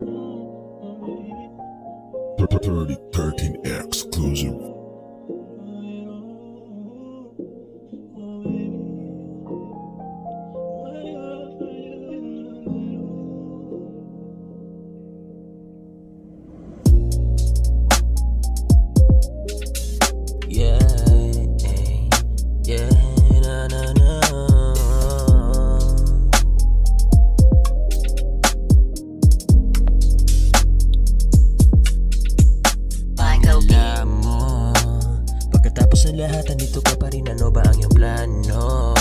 3013 exclusive. Yeah, yeah, na na na. Alam mo, pagkatapos ng lahat, andito ka pa rin, ano ba ang iyong plano?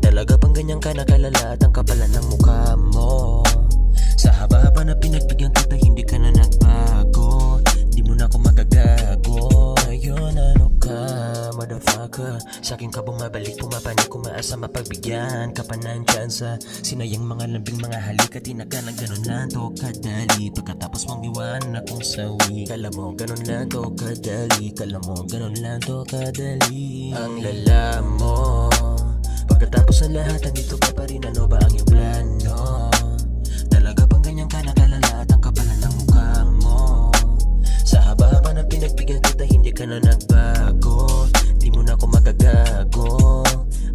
Talaga bang ganyan ka nakalala at ang kapalan ng mukha mo? Sa haba-haba na pinagbigyan kita, hindi ka na nagbago. Di mo na ako magagago. Ngayon ano ka, motherfucker? Sa'kin ka bumabalik, pumapanik, umaasa mapagbigyan ka pa ng tsansa. Sinayang mga lambing, mga halik at tinaga na ganun lang to kadali. Pagkatapos mong iwanan akong sawi, kala mo ganun lang to kadali. Kala mo ganun lang to kadali. Ang lala mo, pagkatapos ng lahat, andito ka pa rin, ano ba ang iyong plano? Talaga bang ganyan ka nakalala at ang kapalan ng mukha mo? Sa haba-haba na pinagbigyan kita, hindi ka na nagbago. Di mo na ako magagago.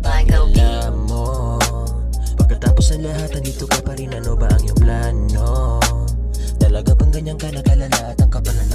Alam mo, pagkatapos ng lahat, andito ka pa rin, ano ba ang iyong plano? Talaga bang ganyan ka nakalala at ang kapalan